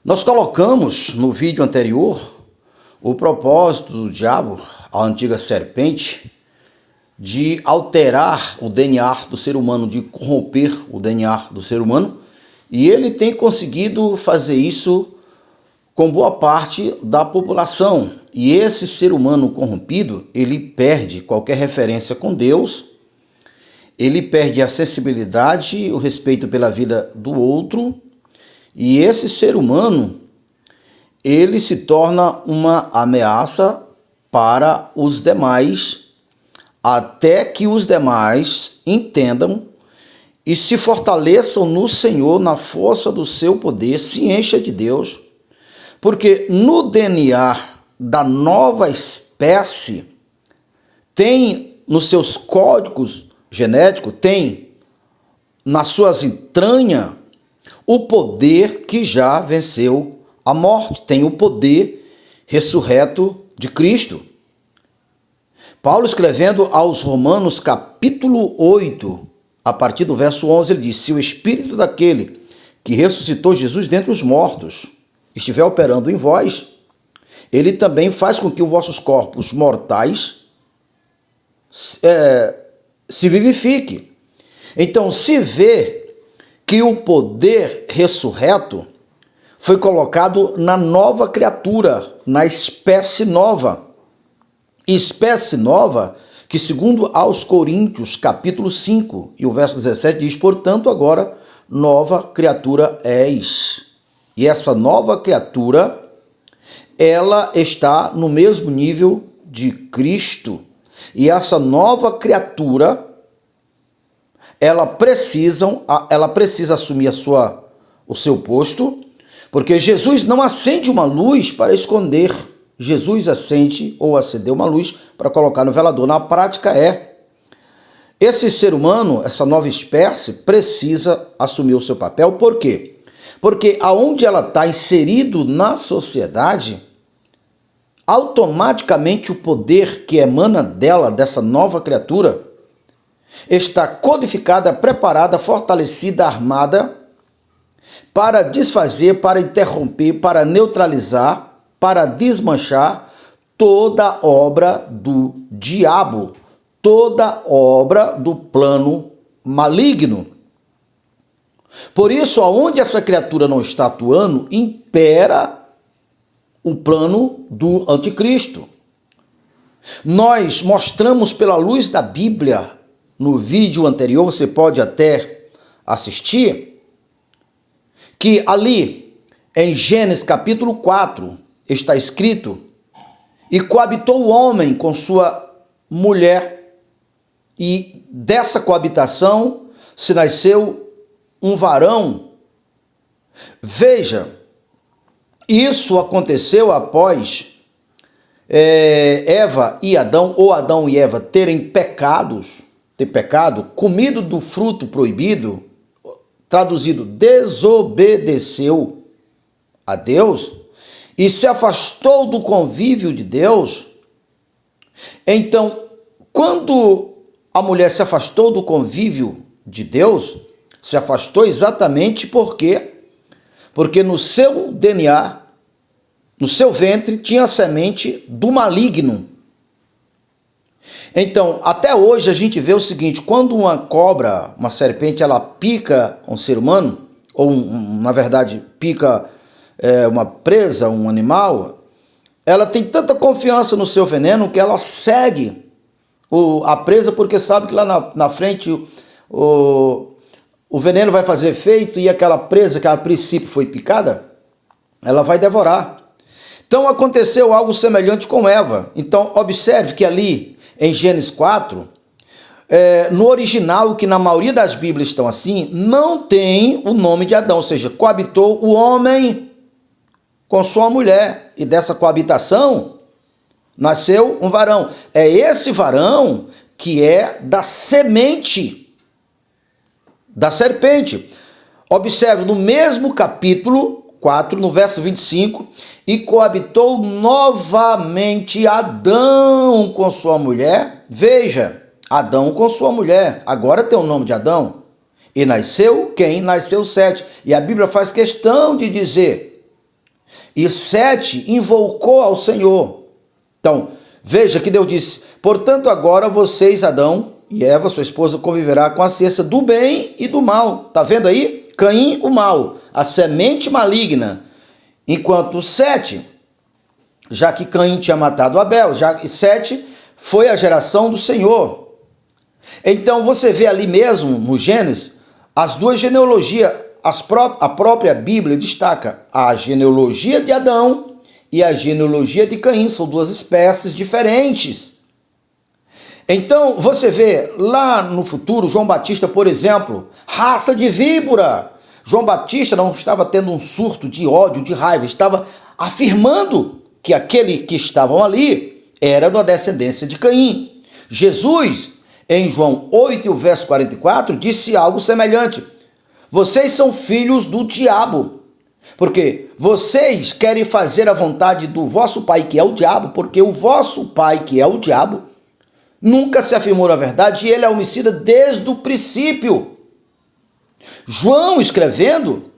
Nós colocamos no vídeo anterior o propósito do diabo, a antiga serpente, de alterar o DNA do ser humano, de corromper o DNA do ser humano, e ele tem conseguido fazer isso com boa parte da população. E esse ser humano corrompido, ele perde qualquer referência com Deus, ele perde a sensibilidade, o respeito pela vida do outro, e esse ser humano, ele se torna uma ameaça para os demais, até que os demais entendam e se fortaleçam no Senhor, na força do seu poder, se encha de Deus, porque no DNA da nova espécie tem nos seus códigos genéticos, tem nas suas entranhas o poder que já venceu a morte, tem o poder ressurreto de Cristo. Paulo, escrevendo aos Romanos, capítulo 8, a partir do verso 11, ele diz: se o Espírito daquele que ressuscitou Jesus dentre os mortos estiver operando em vós, ele também faz com que os vossos corpos mortais se vivifiquem. Então, se vê que o poder ressurreto foi colocado na nova criatura, na espécie nova. Espécie nova que, segundo aos Coríntios, capítulo 5, e o verso 17, diz: portanto, agora nova criatura és. E essa nova criatura, ela está no mesmo nível de Cristo. E essa nova criatura, ela precisa assumir o seu posto, porque Jesus não acende uma luz para esconder. Jesus acende ou acendeu uma luz para colocar no velador. Na prática esse ser humano, essa nova espécie, precisa assumir o seu papel. Por quê? Porque aonde ela está inserido na sociedade, automaticamente o poder que emana dela, dessa nova criatura, está codificada, preparada, fortalecida, armada para desfazer, para interromper, para neutralizar, para desmanchar toda obra do diabo, toda obra do plano maligno. Por isso, aonde essa criatura não está atuando, impera o plano do anticristo. Nós mostramos pela luz da Bíblia, no vídeo anterior, você pode até assistir, que ali em Gênesis capítulo 4 está escrito: e coabitou o homem com sua mulher, e dessa coabitação se nasceu um varão. Veja, isso aconteceu após Eva e Adão, ou Adão e Eva, ter pecado, comido do fruto proibido, traduzido, desobedeceu a Deus e se afastou do convívio de Deus. Então, quando a mulher se afastou do convívio de Deus, se afastou exatamente porque no seu DNA, no seu ventre, tinha a semente do maligno. Então, até hoje a gente vê o seguinte: quando uma cobra, uma serpente, ela pica um ser humano, ou na verdade pica uma presa, um animal, ela tem tanta confiança no seu veneno que ela segue a presa, porque sabe que lá na frente o veneno vai fazer efeito e aquela presa que a princípio foi picada, ela vai devorar. Então aconteceu algo semelhante com Eva. Então observe que ali em Gênesis 4, no original, que na maioria das Bíblias estão assim, não tem o nome de Adão, ou seja, coabitou o homem com sua mulher, e dessa coabitação nasceu um varão. É esse varão que é da semente da serpente. Observe no mesmo capítulo 4, no verso 25, e coabitou novamente Adão com sua mulher. Veja, Adão com sua mulher, agora tem o nome de Adão. E nasceu quem? Nasceu Sete. E a Bíblia faz questão de dizer e Sete invocou ao Senhor. Então, veja que Deus disse: portanto, agora vocês, Adão e Eva, sua esposa, conviverá com a ciência do bem e do mal. Está vendo aí? Caim, o mal, a semente maligna. Enquanto Sete, já que Caim tinha matado Abel, e Sete foi a geração do Senhor. Então você vê ali mesmo, no Gênesis, as duas genealogias. A própria Bíblia destaca a genealogia de Adão e a genealogia de Caim. São duas espécies diferentes. Então você vê lá no futuro, João Batista, por exemplo, raça de víbora. João Batista não estava tendo um surto de ódio, de raiva, estava afirmando que aquele que estavam ali era da descendência de Caim. Jesus, em João 8, o verso 44, disse algo semelhante: vocês são filhos do diabo, porque vocês querem fazer a vontade do vosso pai, que é o diabo, porque o vosso pai, que é o diabo, nunca se afirmou na verdade e ele é homicida desde o princípio. João, escrevendo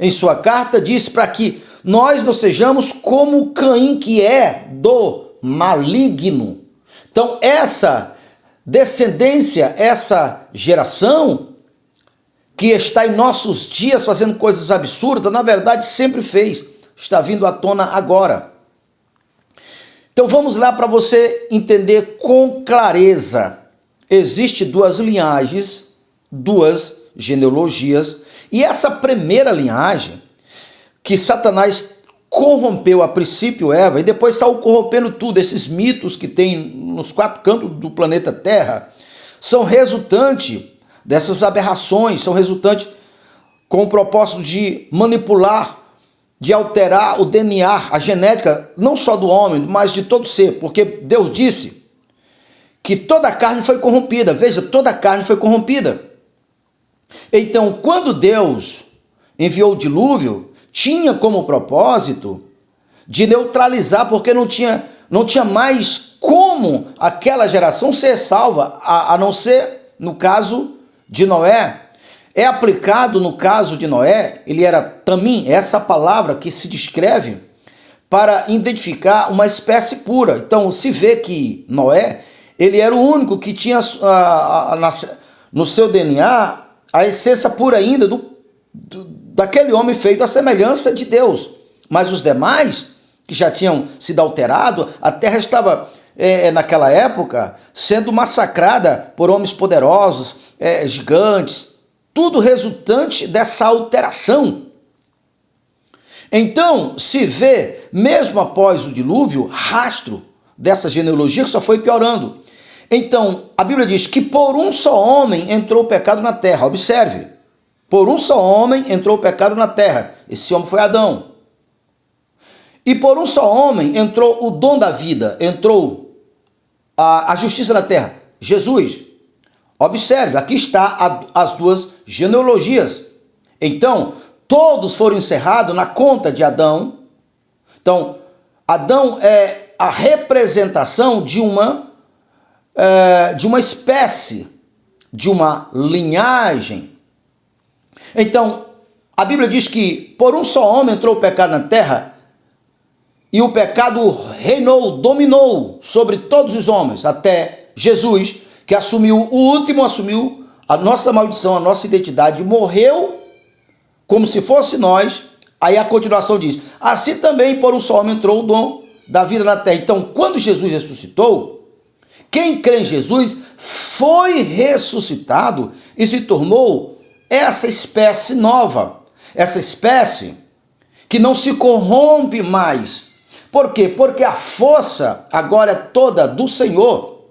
em sua carta, diz para que nós não sejamos como Caim, que é do maligno. Então, essa descendência, essa geração que está em nossos dias fazendo coisas absurdas, na verdade sempre fez, está vindo à tona agora. Então vamos lá para você entender com clareza. Existem duas linhagens, duas genealogias, e essa primeira linhagem, que Satanás corrompeu a princípio Eva, e depois saiu corrompendo tudo, esses mitos que tem nos quatro cantos do planeta Terra, são resultantes dessas aberrações, são resultantes com o propósito de manipular, de alterar o DNA, a genética, não só do homem, mas de todo ser, porque Deus disse que toda a carne foi corrompida. Veja, toda a carne foi corrompida. Então, quando Deus enviou o dilúvio, tinha como propósito de neutralizar, porque não tinha mais como aquela geração ser salva, a não ser no caso de Noé. É aplicado no caso de Noé, ele era tamim, essa palavra que se descreve para identificar uma espécie pura. Então se vê que Noé, ele era o único que tinha no seu DNA a essência pura ainda daquele homem feito à semelhança de Deus. Mas os demais, que já tinham sido alterados, a terra estava, naquela época, sendo massacrada por homens poderosos, gigantes, tudo resultante dessa alteração. Então, se vê, mesmo após o dilúvio, rastro dessa genealogia que só foi piorando. Então, a Bíblia diz que por um só homem entrou o pecado na terra. Observe, por um só homem entrou o pecado na terra. Esse homem foi Adão. E por um só homem entrou o dom da vida, entrou a justiça na terra, Jesus. Observe, aqui está as duas genealogias. Então, todos foram encerrados na conta de Adão. Então, Adão é a representação de uma espécie, de uma linhagem. Então, a Bíblia diz que por um só homem entrou o pecado na terra, e o pecado reinou, dominou sobre todos os homens, até Jesus, que assumiu, o último assumiu a nossa maldição, a nossa identidade, morreu como se fosse nós. Aí a continuação diz: assim também por um só homem entrou o dom da vida na terra. Então, quando Jesus ressuscitou, quem crê em Jesus foi ressuscitado e se tornou essa espécie nova, essa espécie que não se corrompe mais. Por quê? Porque a força agora é toda do Senhor.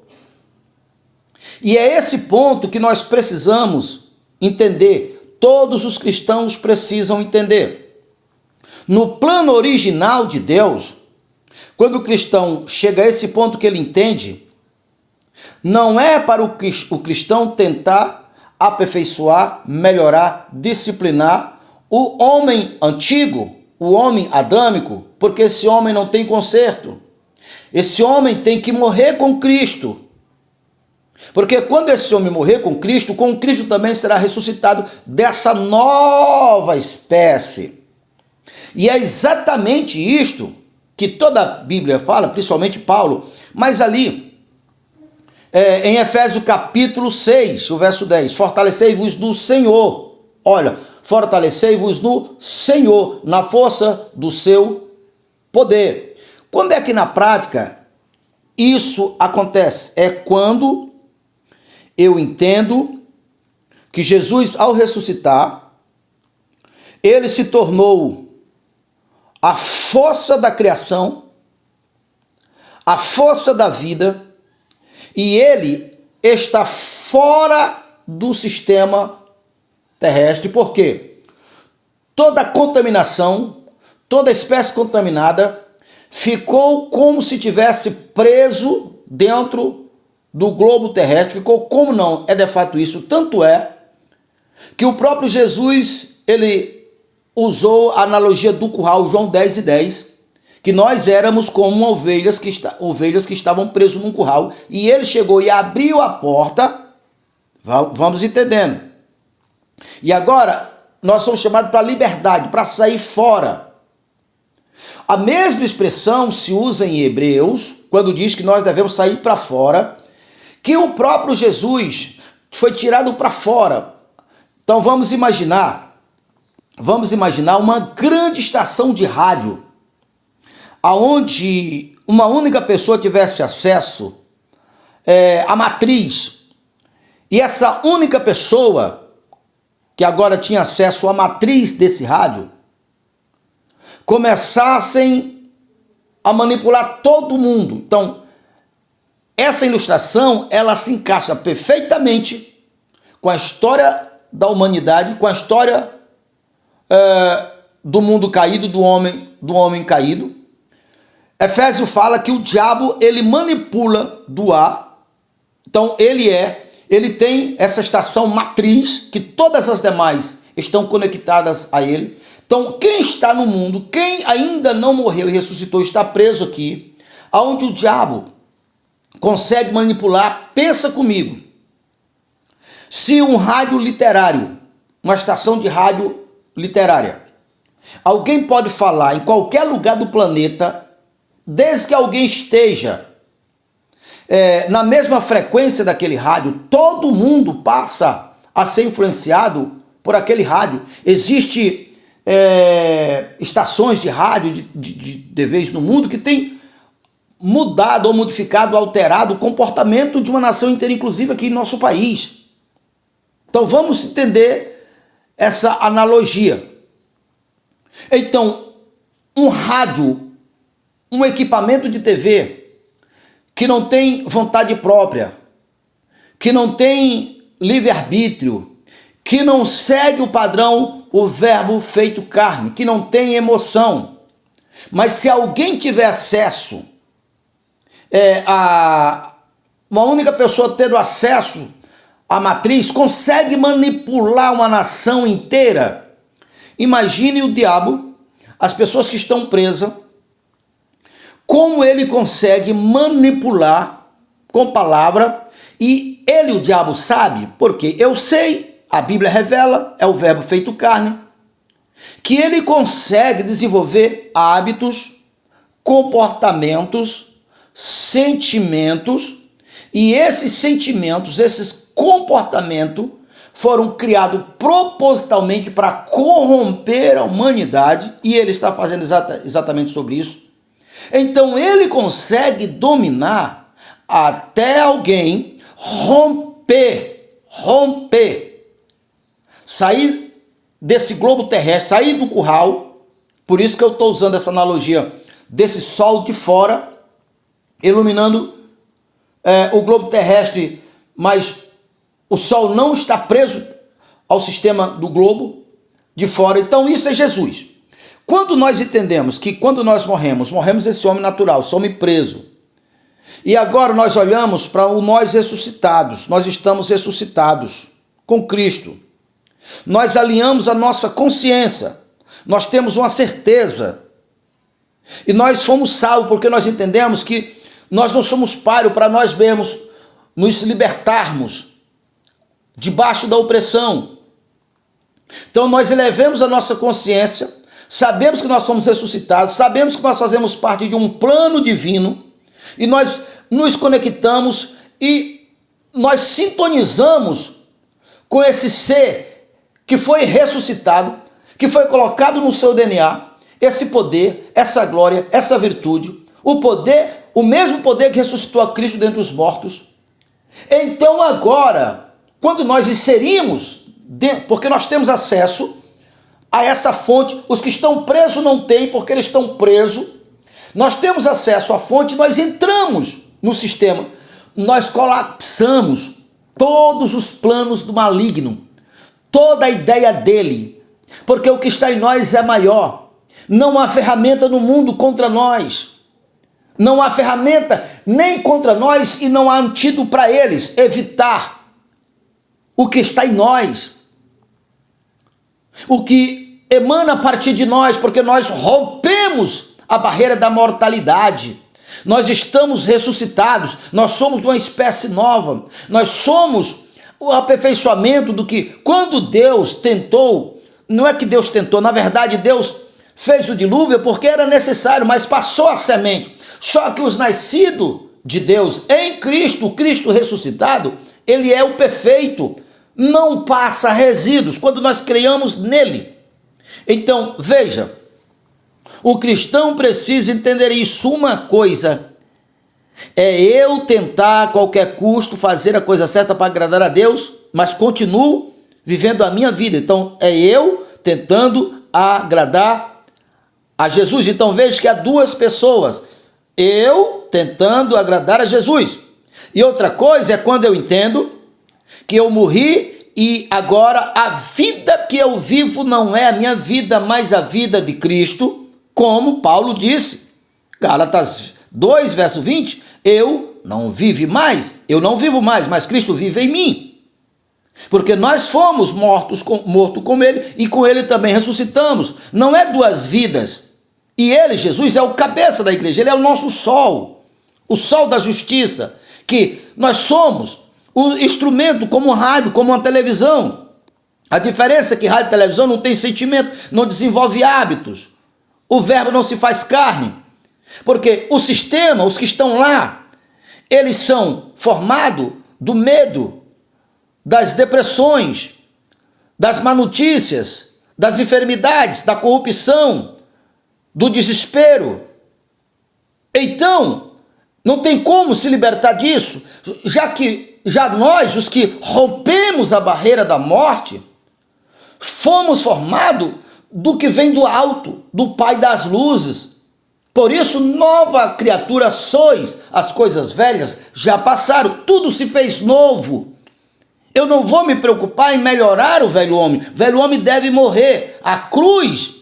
E é esse ponto que nós precisamos entender. Todos os cristãos precisam entender. No plano original de Deus, quando o cristão chega a esse ponto que ele entende, não é para o cristão tentar aperfeiçoar, melhorar, disciplinar o homem antigo, o homem adâmico, porque esse homem não tem conserto. Esse homem tem que morrer com Cristo. Porque quando esse homem morrer com Cristo também será ressuscitado dessa nova espécie. E é exatamente isto que toda a Bíblia fala, principalmente Paulo, mas ali, em Efésios capítulo 6, o verso 10, fortalecei-vos no Senhor. Olha, fortalecei-vos no Senhor, na força do seu poder. Quando é que na prática isso acontece? É quando eu entendo que Jesus, ao ressuscitar, ele se tornou a força da criação, a força da vida, e ele está fora do sistema terrestre. Por quê? Toda contaminação, toda espécie contaminada ficou como se tivesse preso dentro do globo terrestre. Ficou como não? É de fato isso. Tanto é que o próprio Jesus, ele usou a analogia do curral, João 10:10, que nós éramos como ovelhas que estavam presas num curral, e ele chegou e abriu a porta. Vamos entendendo. E agora nós somos chamados para a liberdade, para sair fora. A mesma expressão se usa em Hebreus, quando diz que nós devemos sair para fora, que o próprio Jesus foi tirado para fora. Então vamos imaginar uma grande estação de rádio, aonde uma única pessoa tivesse acesso à matriz, e essa única pessoa que agora tinha acesso à matriz desse rádio começassem a manipular todo mundo. Então, essa ilustração, ela se encaixa perfeitamente com a história da humanidade, com a história do mundo caído, do homem caído. Efésios fala que o diabo, ele manipula do ar. Então ele tem essa estação matriz, que todas as demais estão conectadas a ele. Então quem está no mundo, quem ainda não morreu e ressuscitou, está preso aqui, aonde o diabo consegue manipular. Pensa comigo, se um rádio literário, uma estação de rádio literária, alguém pode falar em qualquer lugar do planeta, desde que alguém esteja na mesma frequência daquele rádio, todo mundo passa a ser influenciado por aquele rádio. Existem estações de rádio de vez no mundo que tem mudado ou modificado, alterado o comportamento de uma nação inteira, inclusive aqui em nosso país. Então vamos entender essa analogia. Então, um rádio, um equipamento de TV que não tem vontade própria, que não tem livre-arbítrio, que não segue o padrão, o verbo feito carne, que não tem emoção. Mas se alguém tiver acesso a uma única pessoa tendo acesso à matriz, consegue manipular uma nação inteira. Imagine o diabo, as pessoas que estão presas, como ele consegue manipular com palavra. E ele, o diabo, sabe, porque eu sei, a Bíblia revela, é o verbo feito carne, que ele consegue desenvolver hábitos, comportamentos, sentimentos, e esses sentimentos, esses comportamentos foram criados propositalmente para corromper a humanidade, e ele está fazendo exatamente sobre isso. Então ele consegue dominar até alguém romper, sair desse globo terrestre, sair do curral. Por isso que eu estou usando essa analogia desse sol de fora, iluminando o globo terrestre, mas o sol não está preso ao sistema do globo de fora. Então isso é Jesus. Quando nós entendemos que quando nós morremos esse homem natural, esse homem preso, e agora nós olhamos para o nós ressuscitados, nós estamos ressuscitados com Cristo, nós alinhamos a nossa consciência, nós temos uma certeza, e nós fomos salvos porque nós entendemos que nós não somos páreo para nós mesmos nos libertarmos debaixo da opressão. Então nós elevamos a nossa consciência, sabemos que nós somos ressuscitados, sabemos que nós fazemos parte de um plano divino e nós nos conectamos e nós sintonizamos com esse ser que foi ressuscitado, que foi colocado no seu DNA, esse poder, essa glória, essa virtude, o poder, o mesmo poder que ressuscitou a Cristo dentre os mortos. Então agora, quando nós inserimos, porque nós temos acesso a essa fonte, os que estão presos não têm, porque eles estão presos, nós temos acesso à fonte, nós entramos no sistema, nós colapsamos todos os planos do maligno, toda a ideia dele, porque o que está em nós é maior. Não há ferramenta no mundo contra nós. Não há ferramenta nem contra nós e não há antídoto para eles evitar o que está em nós. O que emana a partir de nós, porque nós rompemos a barreira da mortalidade. Nós estamos ressuscitados, nós somos uma espécie nova. Nós somos o aperfeiçoamento do que quando Deus tentou, não é que Deus tentou, na verdade Deus fez o dilúvio porque era necessário, mas passou a semente. Só que os nascidos de Deus em Cristo, o Cristo ressuscitado, ele é o perfeito, não passa resíduos quando nós criamos nele. Então, veja, o cristão precisa entender isso. Uma coisa é eu tentar a qualquer custo fazer a coisa certa para agradar a Deus, mas continuo vivendo a minha vida. Então, é eu tentando agradar a Jesus. Então veja que há duas pessoas, eu tentando agradar a Jesus, e outra coisa é quando eu entendo que eu morri e agora a vida que eu vivo não é a minha vida, mas a vida de Cristo, como Paulo disse, Gálatas 2, verso 20, eu não vivo mais, mas Cristo vive em mim. Porque nós fomos mortos com ele e com ele também ressuscitamos. Não é duas vidas. E ele, Jesus, é o cabeça da igreja, ele é o nosso sol, o sol da justiça, que nós somos o instrumento como um rádio, como uma televisão. A diferença é que rádio e televisão não tem sentimento, não desenvolve hábitos. O verbo não se faz carne. Porque o sistema, os que estão lá, eles são formados do medo, das depressões, das má notícias, das enfermidades, da corrupção, do desespero. Então, não tem como se libertar disso, já nós, os que rompemos a barreira da morte, fomos formados do que vem do alto, do Pai das luzes. Por isso, nova criatura sois, as coisas velhas já passaram, tudo se fez novo. Eu não vou me preocupar em melhorar o velho homem. O velho homem deve morrer. A cruz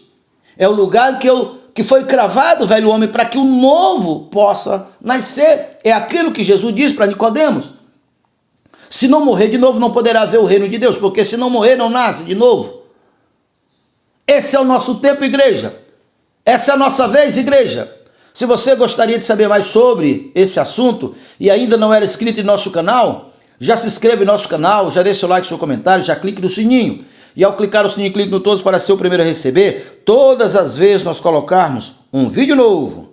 é o lugar que foi cravado o velho homem para que o novo possa nascer. É aquilo que Jesus diz para Nicodemos. Se não morrer de novo, não poderá ver o reino de Deus, porque se não morrer, não nasce de novo. Esse é o nosso tempo, igreja. Essa é a nossa vez, igreja. Se você gostaria de saber mais sobre esse assunto e ainda não era inscrito em nosso canal, já se inscreve em nosso canal, já deixa o like, seu comentário, já clique no sininho. E ao clicar no sininho, clique no todos para ser o primeiro a receber todas as vezes nós colocarmos um vídeo novo.